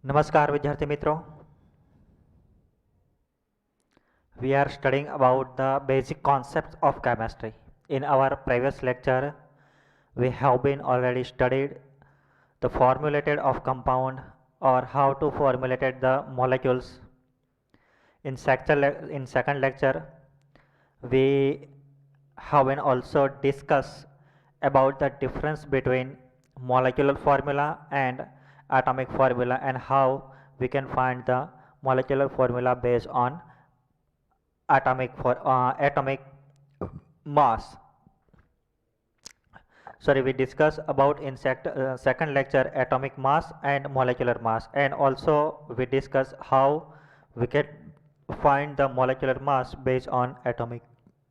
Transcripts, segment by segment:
नमस्कार विद्यार्थी मित्रों, we are studying about the basic concepts of chemistry. In our previous lecture, we have been already studied the formulated of compound or how to formulate the molecules. In second lecture, we have been also discussed about the difference between molecular formula and atomic formula and how we can find the molecular formula based on atomic mass. Sorry, we discussed about in second lecture atomic mass and molecular mass, and also we discussed how we can find the molecular mass based on atomic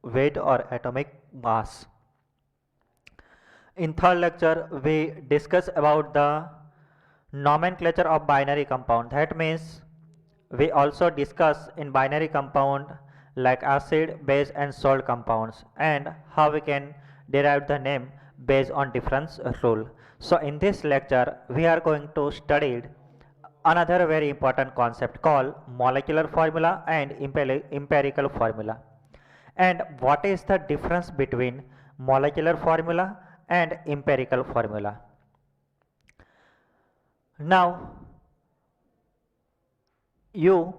weight or atomic mass. In third lecture, we discuss about the nomenclature of binary compound. That means we also discuss in binary compound like acid, base and salt compounds, and how we can derive the name based on difference rule. So in this lecture, we are going to study another very important concept called molecular formula and empirical formula. And what is the difference between molecular formula and empirical formula? Now, you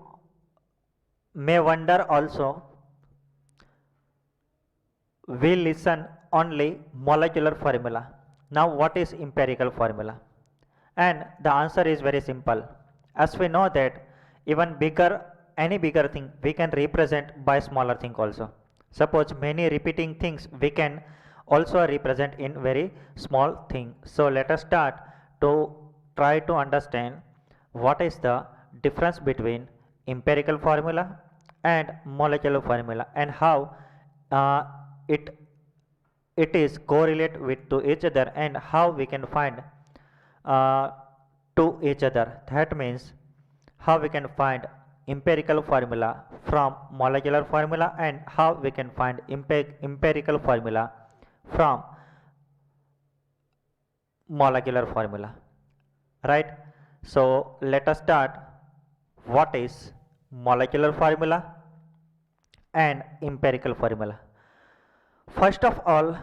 may wonder also, we listen only molecular formula. Now what is empirical formula? And the answer is very simple. As we know that even any bigger thing we can represent by smaller thing also. Suppose many repeating things we can also represent in very small thing. So let us start to try to understand what is the difference between empirical formula and molecular formula and how it is correlate with to each other and how we can find to each other. That means how we can find empirical formula from molecular formula and how we can find empirical formula from molecular formula, right? So let us start. What is molecular formula and empirical formula? First of all,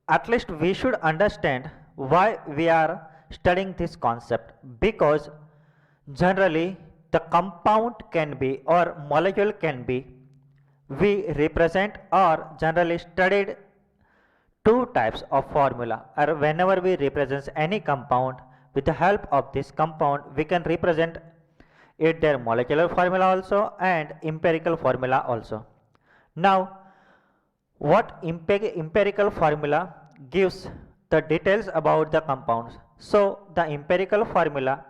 at least we should understand why we are studying this concept, because generally the compound can be or molecule can be, we represent or generally studied two types of formula, or whenever we represent any compound with the help of this compound we can represent it their molecular formula also and empirical formula also. Now what empirical formula gives the details about the compounds. So the empirical formula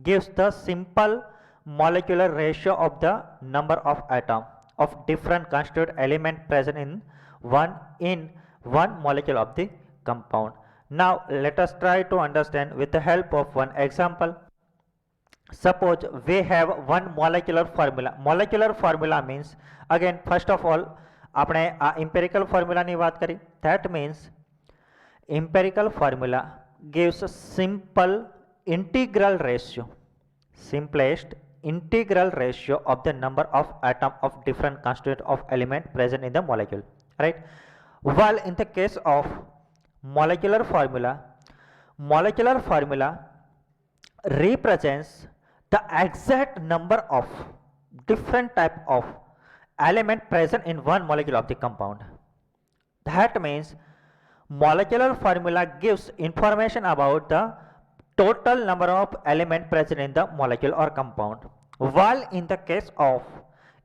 gives the simple molecular ratio of the number of atom of different constituent element present in one molecule of the compound. Now let us try to understand with the help of one example. Suppose we have one molecular formula. Molecular formula means, again first of all આપણે આ empirical formula ની વાત કરી. That means empirical formula gives a simple integral ratio, simplest integral ratio of the number of atom of different constituent of element present in the molecule, right? While in the case of molecular formula represents the exact number of different type of element present in one molecule of the compound. That means molecular formula gives information about the total number of element present in the molecule or compound, while in the case of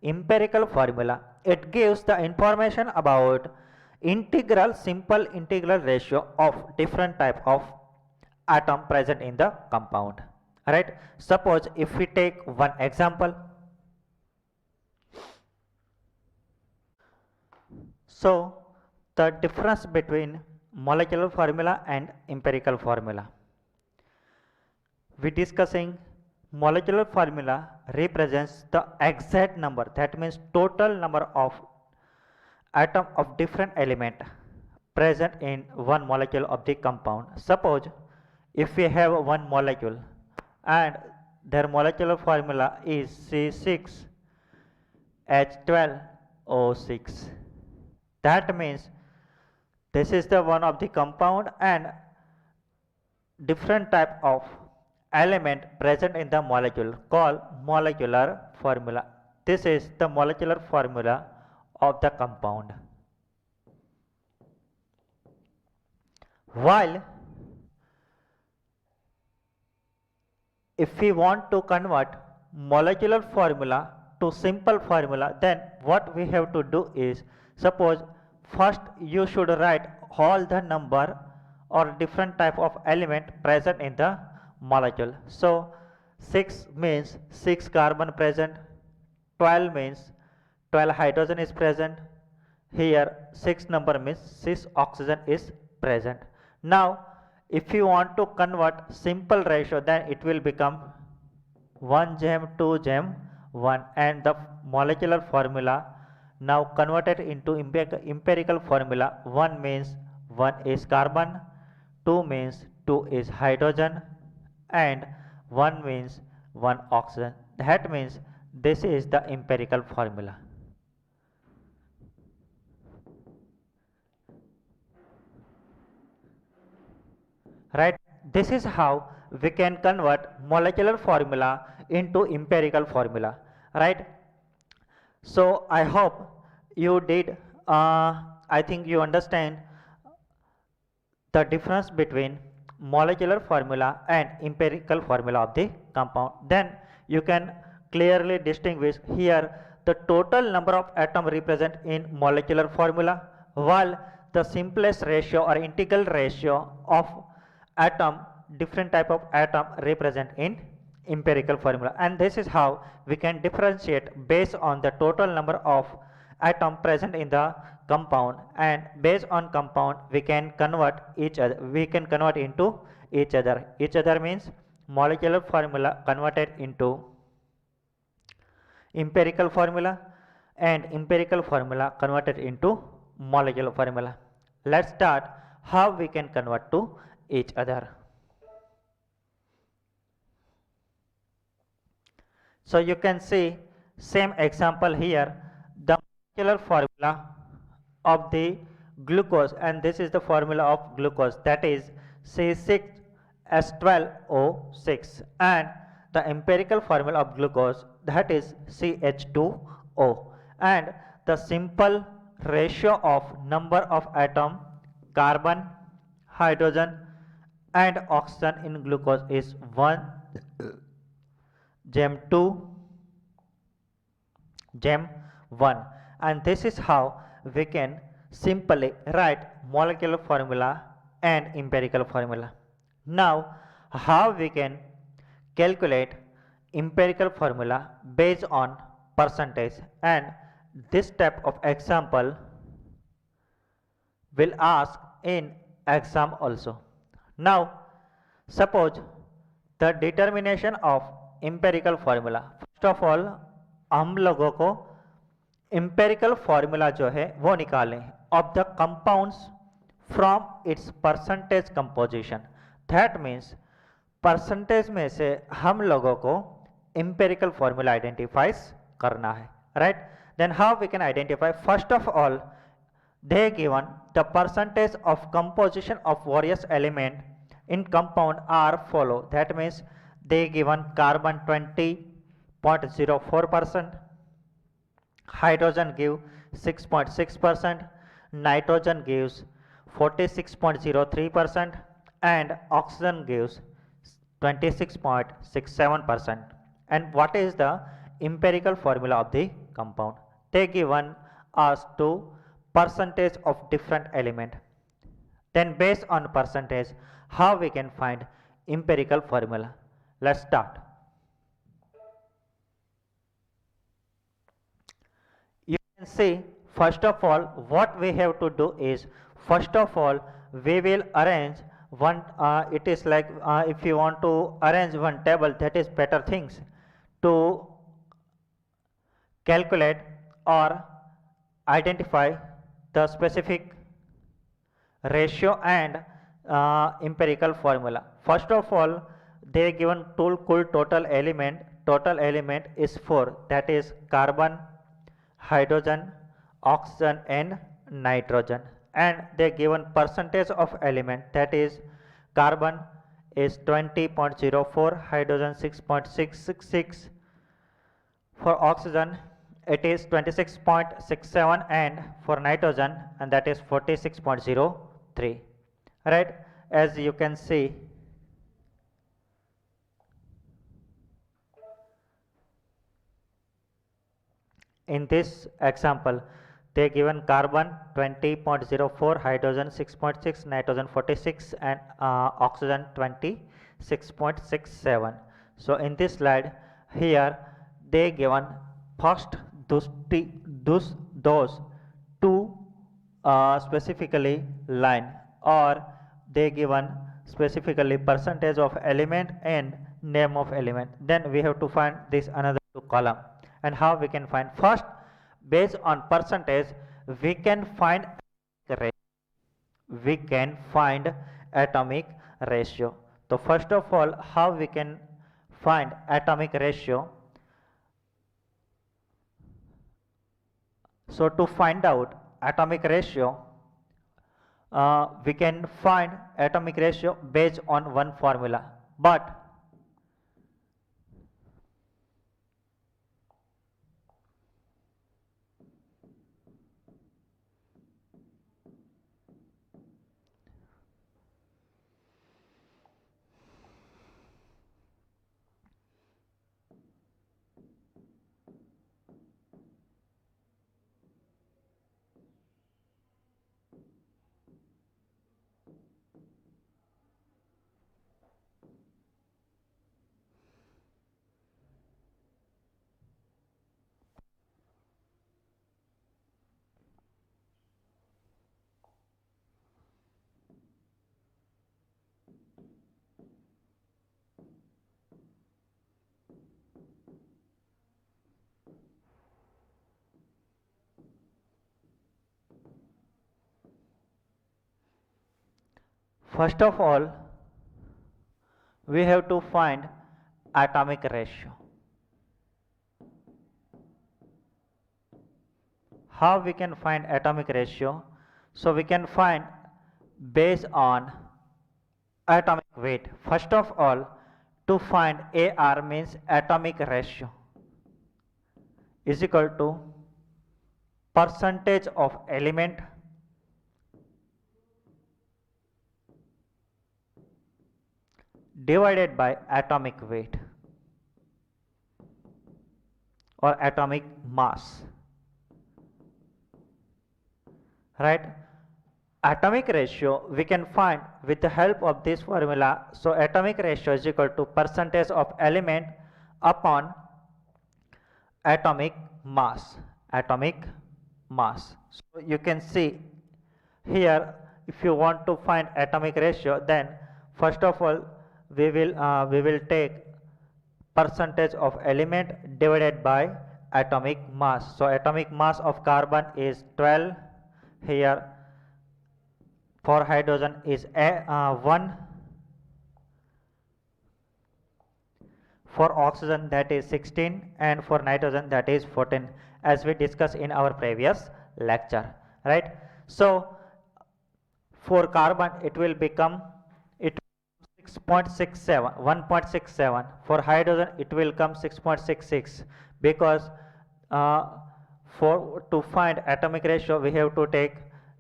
empirical formula it gives the information about simple integral ratio of different type of atom present in the compound, right? Suppose if we take one example. So the difference between molecular formula and empirical formula, we discussing molecular formula represents the exact number, that means total number of atom of different element present in one molecule of the compound. Suppose if we have one molecule and their molecular formula is C6H12O6. That means this is the one of the compound and different type of element present in the molecule called molecular formula. This is the molecular formula of the compound. While if we want to convert molecular formula to simple formula, then what we have to do is, suppose first you should write all the number or different type of element present in the molecule. So 6 means 6 carbon present, 12 means 12 hydrogen is present, here 6 number means 6 oxygen is present. Now if you want to convert simple ratio, then it will become 1 gem 2 gem 1, and the molecular formula now converted into empirical formula. 1 means 1 is carbon, 2 means 2 is hydrogen, and 1 means 1 oxygen. That means this is the empirical formula. Right? This is how we can convert molecular formula into empirical formula. Right? So I hope you did, I think you understand the difference between molecular formula and empirical formula of the compound. Then you can clearly distinguish here the total number of atoms represent in molecular formula, while the simplest ratio or integral ratio of atom, different type of atom represent in empirical formula. And this is how we can differentiate based on the total number of atom present in the compound, and based on compound we can convert into each other means molecular formula converted into empirical formula and empirical formula converted into molecular formula. Let's start how we can convert to each other. So you can see same example here, the molecular formula of the glucose, and this is the formula of glucose, that is C6H12O6, and the empirical formula of glucose, that is CH2O, and the simple ratio of number of atom, carbon, hydrogen and oxygen in glucose is 1 gem 2 gem 1, and this is how we can simply write molecular formula and empirical formula. Now how we can calculate empirical formula based on percentage, and this type of example will ask in exam also. Now suppose the determination of empirical formula, first of all हम लोगों को empirical formula जो है वो निकालें of the compounds from its percentage composition. That means percentage में से हम लोगों को empirical formula identifies करना है, right? Then how we can identify? First of all, they given the percentage of composition of various element in compound are follow. That means they given carbon 20.04%, hydrogen give 6.6%, nitrogen gives 46.03%, and oxygen gives 26.67%. And what is the empirical formula of the compound? They given us to percentage of different element. Then based on percentage, how we can find empirical formula? Let's start. You can see, first of all, what we have to do is, first of all we will arrange one, it is like if you want to arrange one table, that is better things to calculate or identify the specific ratio and empirical formula. First of all, they given total element is 4, that is carbon, hydrogen, oxygen and nitrogen, and they given percentage of element, that is carbon is 20.04, hydrogen 6.666, for oxygen it is 26.67, and for nitrogen and that is 46.03, right? As you can see, in this example, they given carbon 20.04, hydrogen 6.6, nitrogen 46 and oxygen 26.67. So in this slide here they given first those two specifically line, or they given specifically percentage of element and name of element. Then we have to find this another two column. And how we can find? First, based on percentage we can find atomic ratio. So first of all, how we can find atomic ratio? So to find out atomic ratio, we can find atomic ratio based on one formula, but first of all we have to find atomic ratio. How we can find atomic ratio? So we can find based on atomic weight. First of all, to find AR means atomic ratio is equal to percentage of element divided by atomic weight or atomic mass, right? Atomic ratio we can find with the help of this formula. So atomic ratio is equal to percentage of element upon atomic mass. So you can see here, if you want to find atomic ratio, then first of all we will take percentage of element divided by atomic mass. So atomic mass of carbon is 12, here for hydrogen is 1, for oxygen that is 16, and for nitrogen that is 14, as we discussed in our previous lecture, right? So for carbon it will become 6.67, 1.67. For hydrogen it will come 6.66, because for to find atomic ratio we have to take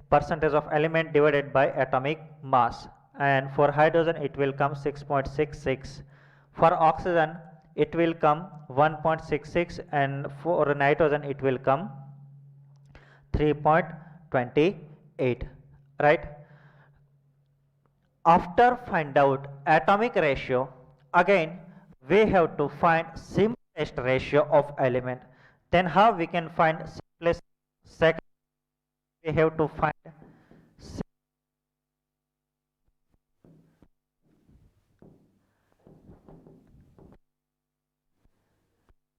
percentage of element divided by atomic mass, and for hydrogen it will come 6.66. For oxygen it will come 1.66, and for nitrogen it will come 3.28, right? After find out atomic ratio, again we have to find simplest ratio of element. Then how we can find simplest? Second, we have to find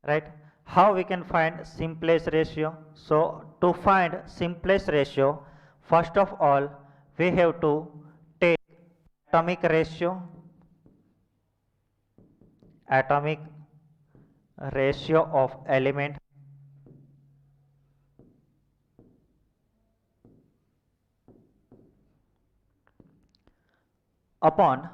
right. How we can find simplest ratio? So to find simplest ratio, first of all we have to take atomic ratio atomic ratio of element upon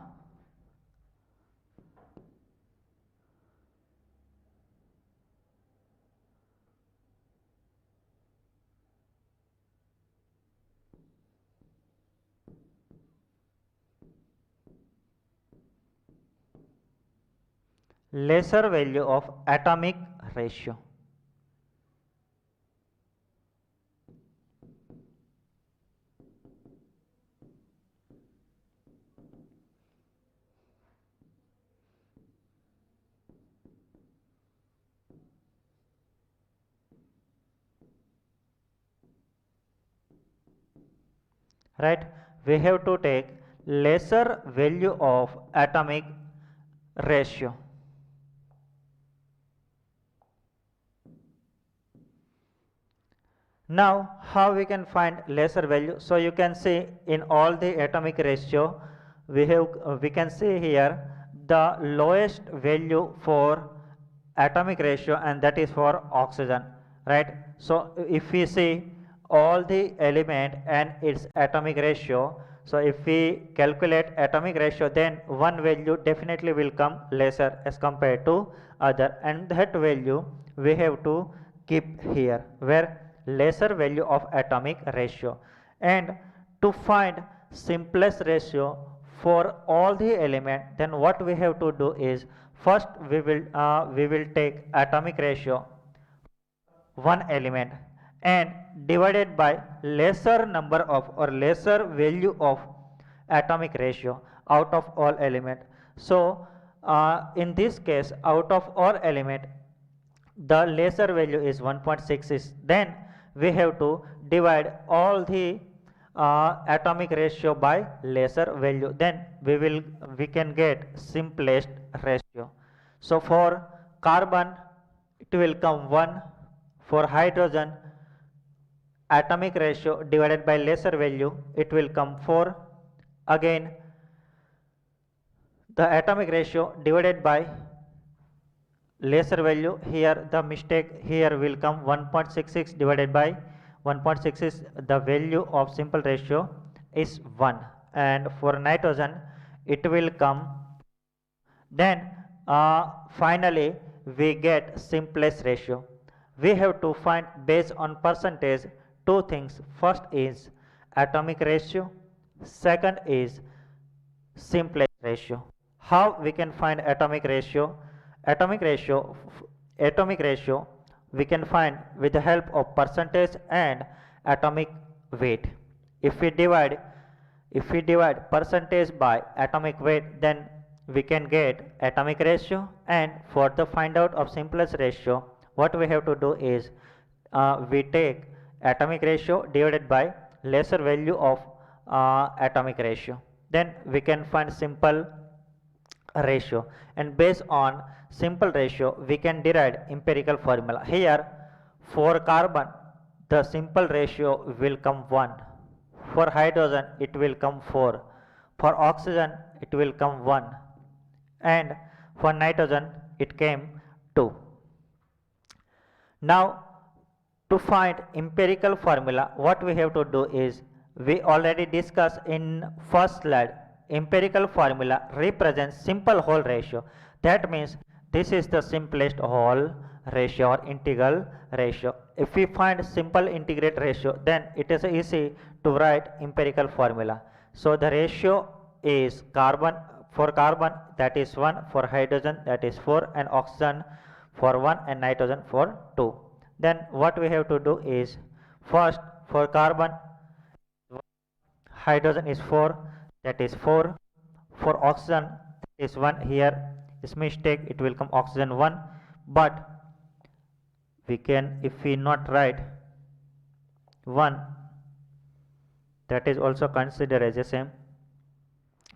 lesser value of atomic ratio. Right, we have to take lesser value of atomic ratio. Now how we can find lesser value? So you can see in all the atomic ratio we can see here the lowest value for atomic ratio, and that is for oxygen, right? So if we see all the element and its atomic ratio, so if we calculate atomic ratio, then one value definitely will come lesser as compared to other, and that value we have to keep here, where lesser value of atomic ratio. And to find simplest ratio for all the element, then what we have to do is, first we will take atomic ratio one element and divided by lesser number of or lesser value of atomic ratio out of all element. So in this case, out of all element, the lesser value is 1.66. Then we have to divide all the atomic ratio by lesser value, then we can get simplest ratio. So for carbon it will come 1, for hydrogen atomic ratio divided by lesser value it will come 4, again the atomic ratio divided by lesser value, here the mistake here will come 1.66 divided by 1.66, the value of simple ratio is 1, and for nitrogen it will come. Then finally we get simplest ratio. We have to find based on percentage two things. First is atomic ratio, second is simplest ratio. How we can find atomic ratio? Atomic ratio we can find with the help of percentage and atomic weight. If we divide percentage by atomic weight, then we can get atomic ratio. And for the find out of simplest ratio, what we have to do is we take atomic ratio divided by lesser value of atomic ratio, then we can find simple ratio, and based on simple ratio we can derive empirical formula. Here for carbon the simple ratio will come 1, for hydrogen it will come 4, for oxygen it will come 1, and for nitrogen it came 2. Now to find empirical formula, what we have to do is, we already discussed in first slide, empirical formula represents simple whole ratio. That means this is the simplest whole ratio or integral ratio. If we find simple integrate ratio, then it is easy to write empirical formula. So the ratio is carbon, for carbon that is 1, for hydrogen that is 4, and oxygen for 1, and nitrogen for 2. Then what we have to do is, first for carbon hydrogen is 4, that is 4, for oxygen that is 1, here is mistake, it will come oxygen 1, but we can, if we not write 1, that is also considered as the same.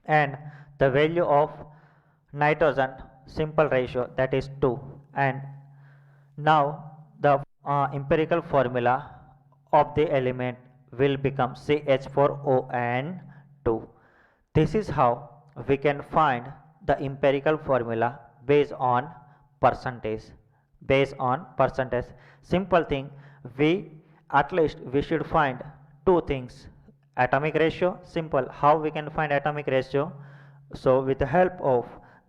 And the value of nitrogen simple ratio, that is 2. And now the empirical formula of the element will become CH4O and 2. This is how we can find the empirical formula based on percentage. Based on percentage. Simple thing, we at least we should find two things. Atomic ratio, simple. How we can find atomic ratio? So with the help of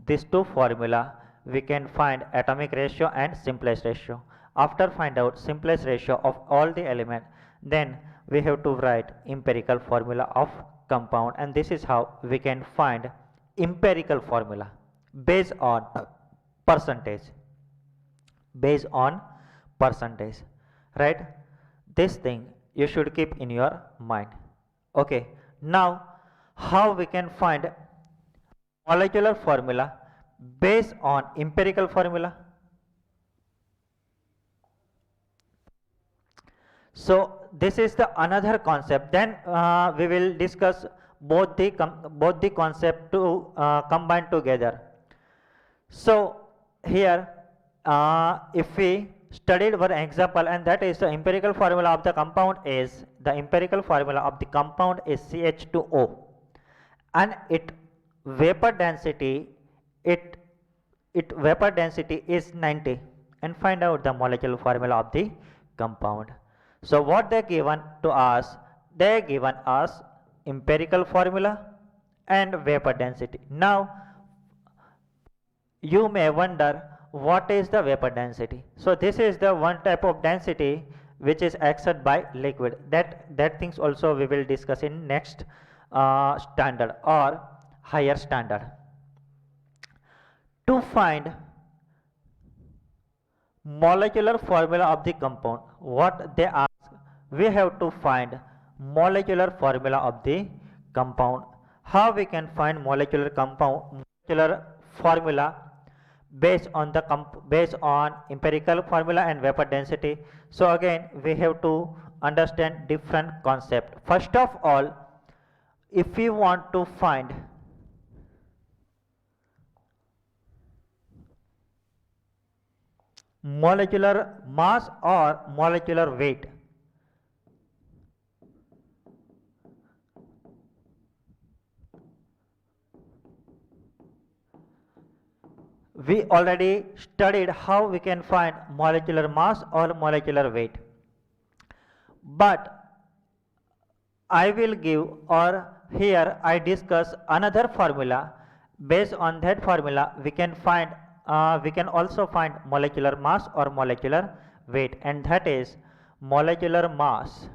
these two formula, we can find atomic ratio and simplest ratio. After find out simplest ratio of all the element, then we have to write empirical formula of compound, and this is how we can find empirical formula based on percentage. Based on percentage, right? This thing you should keep in your mind. Okay, now how we can find molecular formula based on empirical formula? So this is the another concept. Then we will discuss both the concept to combine together. So here if we studied one example, and that is the empirical formula of the compound is CH2O, and its vapor density is 90, and find out the molecular formula of the compound. So what they given to us, they given us empirical formula and vapor density. Now you may wonder what is the vapor density. So this is the one type of density which is exerted by liquid. That things also we will discuss in next standard or higher standard. To find molecular formula of the compound, what they ask, we have to find molecular formula of the compound. How we can find molecular formula based on empirical formula and vapor density? So again we have to understand different concept. First of all, if we want to find molecular mass or molecular weight, we already studied how we can find molecular mass or molecular weight, but I will give, or here I discuss another formula. Based on that formula we can also find molecular mass or molecular weight, and that is molecular mass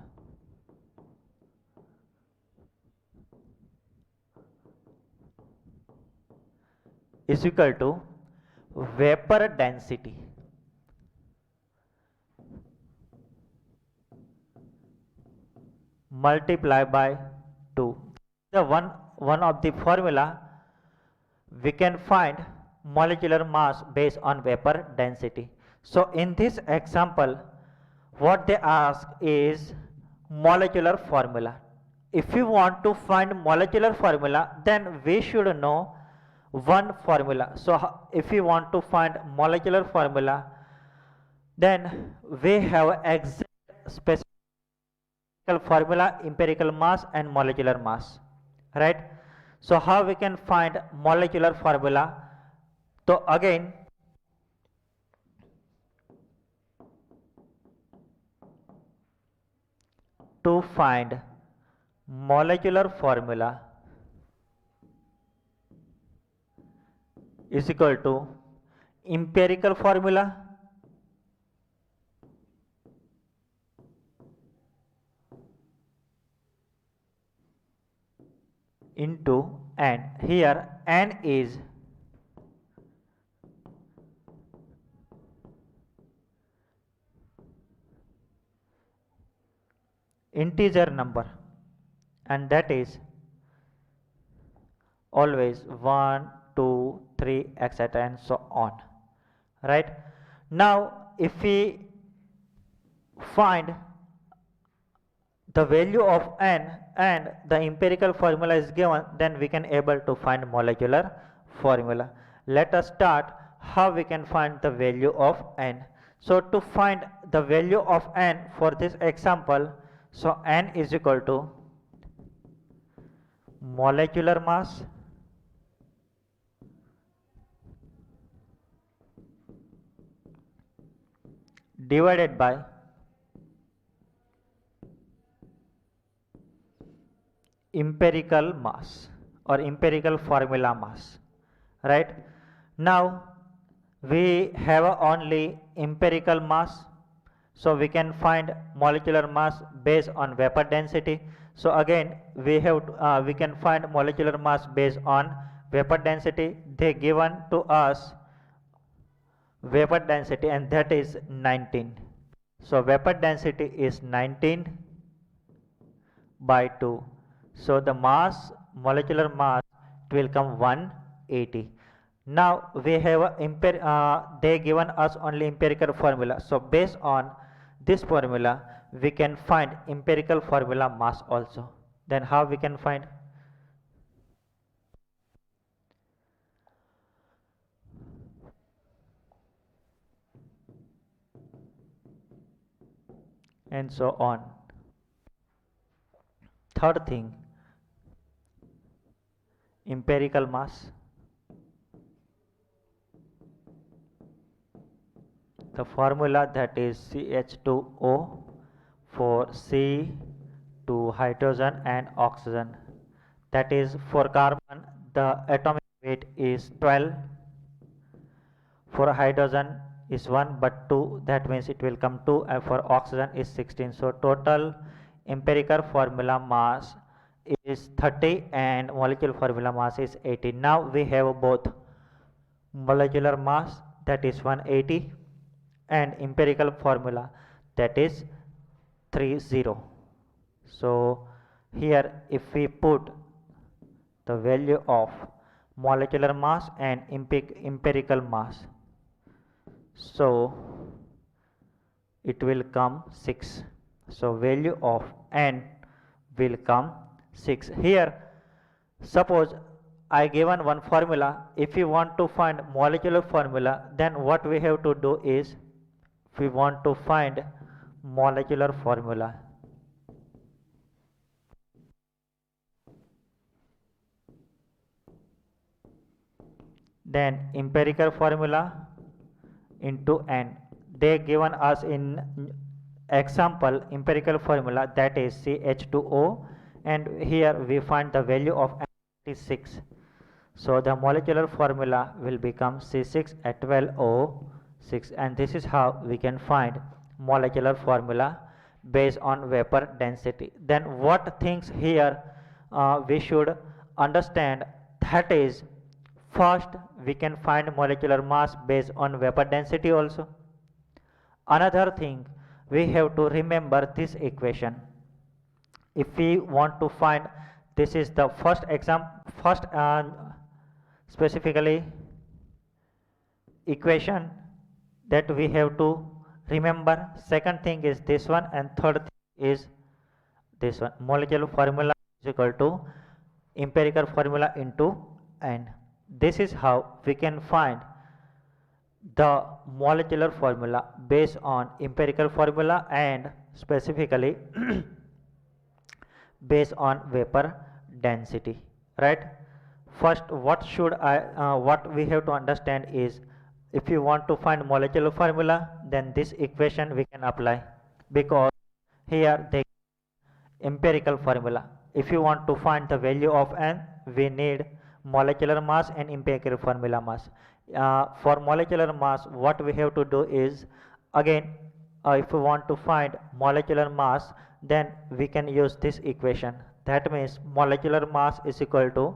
is equal to vapor density multiplied by 2. The one of the formula we can find molecular mass based on vapor density. So in this example what they ask is molecular formula. If you want to find molecular formula, then we should know one formula. So if we want to find molecular formula, then we have exact specific formula, empirical mass and molecular mass, right? So how we can find molecular formula? So again to find molecular formula is equal to empirical formula into n. Here n is integer number, and that is always 1, 2, 3, etc. and so on, right? Now if we find the value of n and the empirical formula is given, then we can able to find molecular formula. Let us start how we can find the value of n. So to find the value of n for this example, so n is equal to molecular mass divided by empirical mass or empirical formula mass, right? Now we have only empirical mass, so we can find molecular mass based on vapor density. So again we can find molecular mass based on vapor density. They given to us vapor density, and that is 19. So vapor density is 19 by 2. So the mass, molecular mass, it will come 180. Now we have they given us only empirical formula. So based on this formula, we can find empirical formula mass also. Then how we can find? And so on. Third thing, empirical mass. The formula, that is CH2O for C2 hydrogen and oxygen. That is, for carbon the atomic weight is 12, for hydrogen is 1 but 2, that means it will come 2, and for oxygen is 16. So total empirical formula mass is 30 and molecular formula mass is 80. Now we have both molecular mass, that is 180, and empirical formula, that is 30. So here if we put the value of molecular mass and empirical mass, so it will come 6. So value of n will come 6. Here suppose I given one formula. If you want to find molecular formula, then what we have to do is, if we want to find molecular formula, then empirical formula into n. They given us in example empirical formula, that is CH2O, and here we find the value of n is 6. So the molecular formula will become C6 at 12O6, and this is how we can find molecular formula based on vapor density. Then what things here we should understand, that is, first we can find molecular mass based on vapor density also. Another thing, we have to remember this equation. If we want to find, this is the first specifically equation that we have to remember. Second thing is this one, and third thing is this one. Molecular formula is equal to empirical formula into n. This is how we can find the molecular formula based on empirical formula and specifically based on vapor density, right? First, what we have to understand is, if you want to find molecular formula, then this equation we can apply, because here they empirical formula. If you want to find the value of n, we need molecular mass and empirical formula mass. For molecular mass, what we have to do is, again, if we want to find molecular mass, then we can use this equation. That means molecular mass is equal to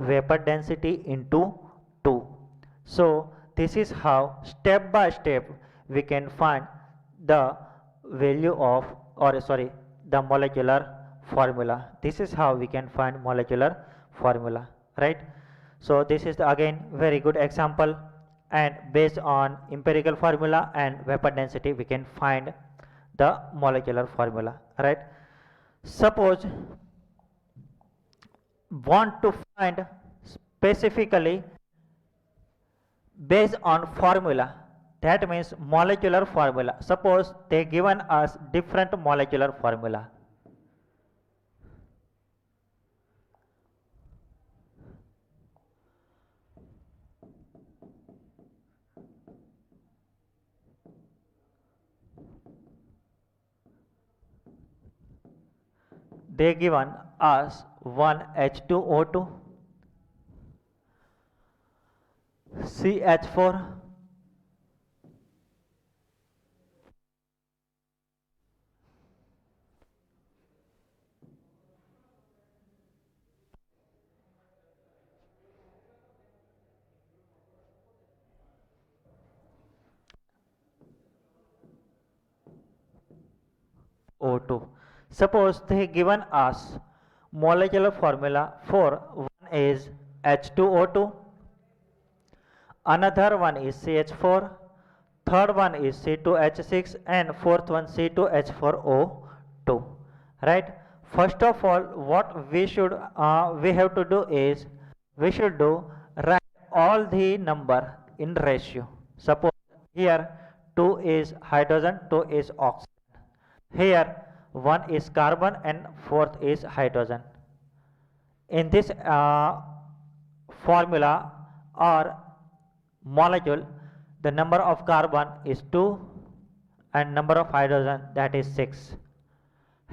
vapor density into 2. So this is how step by step we can find the value of, or sorry, the molecular formula. This is how we can find molecular formula, right? So this is again very good example, and based on empirical formula and vapor density we can find the molecular formula, right? Suppose want to find specifically based on formula, that means molecular formula. Suppose they given us different molecular formula. they given us one H2O2, CH4, O2. Suppose they given us molecular formula for one is H2O2, another one is CH4, third one is C2H6 and fourth one C2H4O2. Right? First of all, what we have to do is we should do write all the number in ratio. Suppose here 2 is hydrogen, 2 is oxygen. Here 1 is carbon and fourth is hydrogen. In this formula or molecule, the number of carbon is 2 and number of hydrogen, that is 6.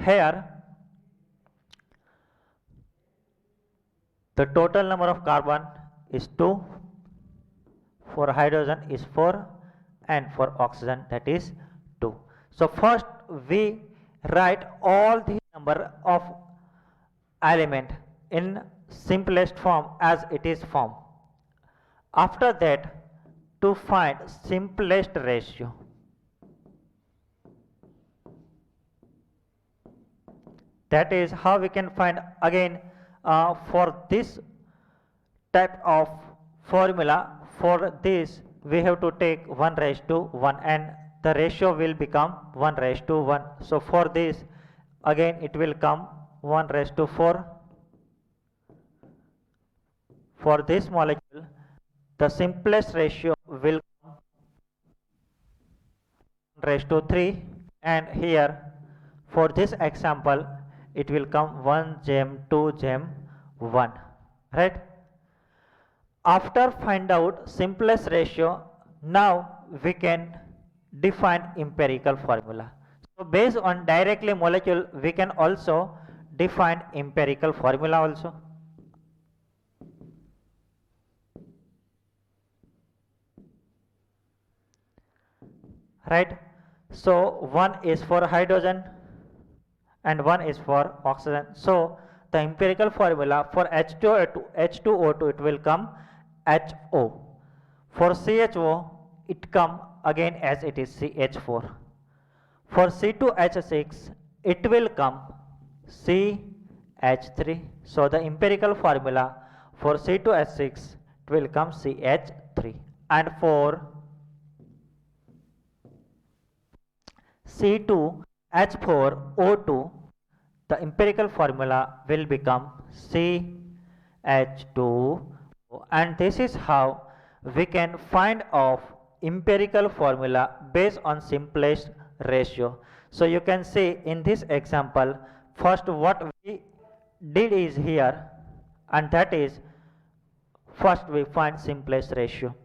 Here the total number of carbon is 2, for hydrogen is 4 and for oxygen that is 2. So first we write all the number of element in simplest form as it is form. After that, to find simplest ratio, that is how we can find again for this type of formula. For this we have to take 1:1 and the ratio will become 1:1. So for this again it will come 1:4. For this molecule the simplest ratio will come 1:3, and here for this example it will come 1:2:1. Right? After find out simplest ratio, now we can define empirical formula. So based on directly molecule we can also define empirical formula also. Right? So one is for hydrogen and one is for oxygen. So the empirical formula for H2O2 it will come HO. For CHO it come again as it is CH4. For C2H6 it will come CH3. So the empirical formula for C2H6 it will come CH3, and for C2H4O2 the empirical formula will become CH2, and this is how we can find of empirical formula based on simplest ratio. So you can see in this example, first what we did is here, and that is first we find simplest ratio.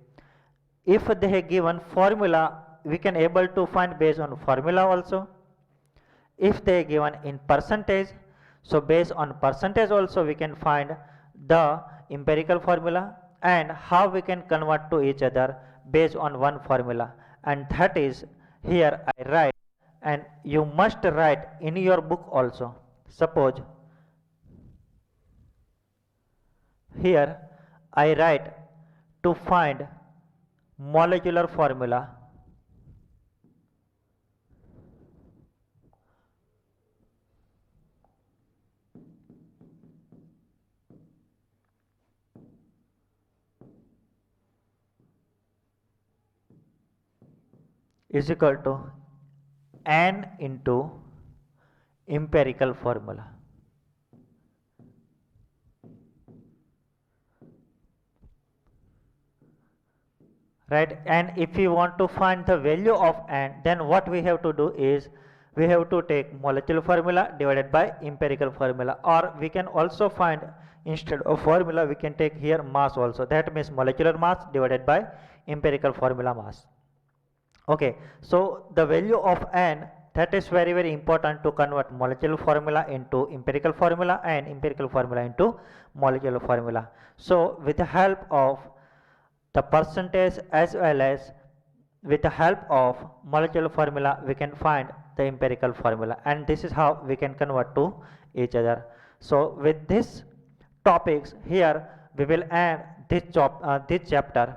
If they have given formula, we can able to find based on formula also. If they given in percentage, so based on percentage also we can find the empirical formula, and how we can convert to each other based on one formula, and that is here I write, and you must write in your book also. Suppose here I write to find molecular formula is equal to N into empirical formula. Right? And if you want to find the value of N, then what we have to do is we have to take molecular formula divided by empirical formula, or we can also find instead of formula we can take here mass also. That means molecular mass divided by empirical formula mass. Okay, so the value of N, that is very important to convert molecular formula into empirical formula and empirical formula into molecular formula. So with the help of the percentage as well as with the help of molecular formula we can find the empirical formula, and this is how we can convert to each other. So with this topics here we will end this chapter,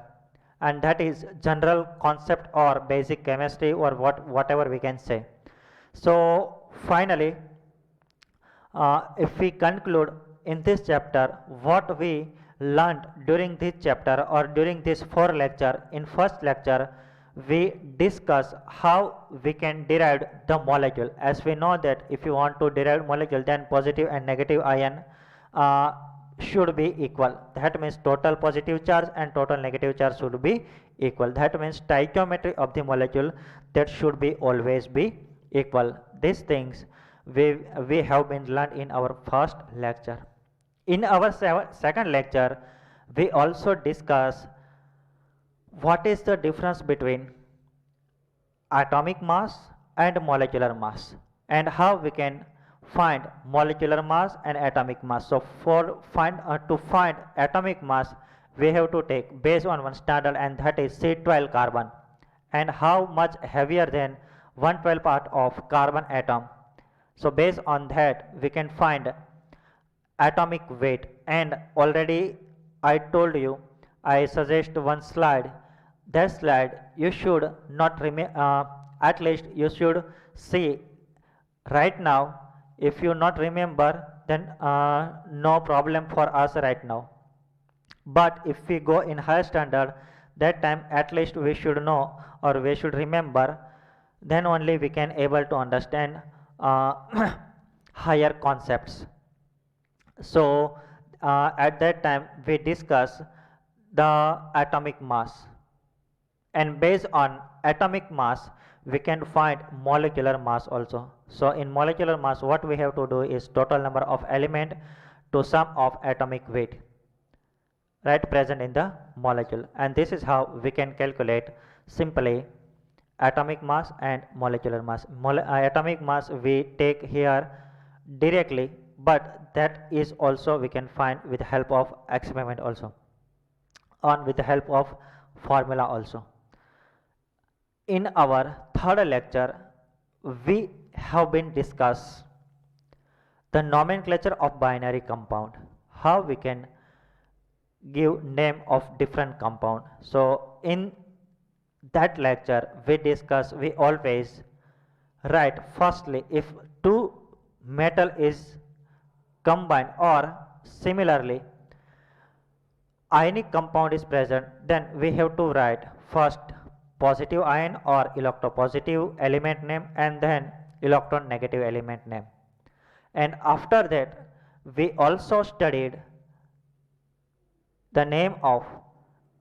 and that is general concept or basic chemistry or whatever we can say. So finally, if we conclude in this chapter what we learned during this chapter or during this 4 lecture. In first lecture we discuss how we can derive the molecule. As we know that if you want to derive molecule, then positive and negative ion should be equal. That means total positive charge and total negative charge should be equal. That means stoichiometry of the molecule, that should be always be equal. These things we have been learned in our first lecture. In our second lecture we also discuss what is the difference between atomic mass and molecular mass, and how we can find molecular mass and atomic mass. So to find atomic mass we have to take based on one standard, and that is C12 carbon, and how much heavier than 112 part of carbon atom. So based on that we can find atomic weight. And already I told you, I suggest one slide. That slide you should not at least you should see right now. If you not remember, then no problem for us right now. But if we go in higher standard, that time at least we should know or we should remember, then only we can able to understand higher concepts. So at that time we discuss the atomic mass, and based on atomic mass we can find molecular mass also. So in molecular mass what we have to do is total number of element to sum of atomic weight, right, present in the molecule, and this is how we can calculate simply atomic mass and molecular mass. Atomic mass we take here directly, but that is also we can find with the help of experiment also, and with the help of formula also. In our third lecture we have been discuss the nomenclature of binary compound, how we can give name of different compound. So in that lecture we always write firstly if two metal is combined, or similarly ionic compound is present, then we have to write first positive ion or electropositive element name, and then electron negative element name. And after that we also studied the name of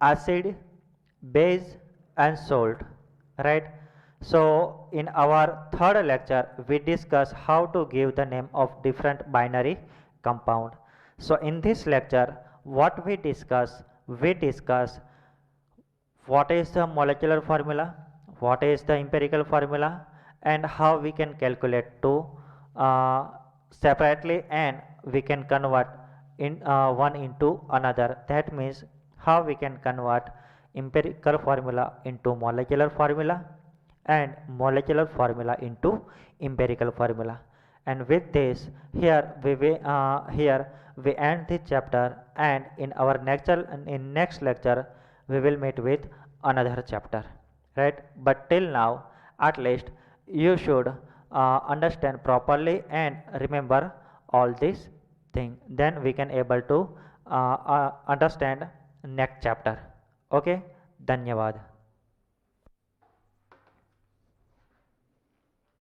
acid, base and salt, right? So in our third lecture we discuss how to give the name of different binary compound. So in this lecture what we discuss what is the molecular formula, what is the empirical formula, and how we can calculate two separately, and we can convert in one into another. That means how we can convert empirical formula into molecular formula and molecular formula into empirical formula. And with this here we end this chapter, and in our next lecture we will meet with another chapter, right? But till now at least you should understand properly and remember all these things, then we can able to understand next chapter. Okay, धन्यवाद.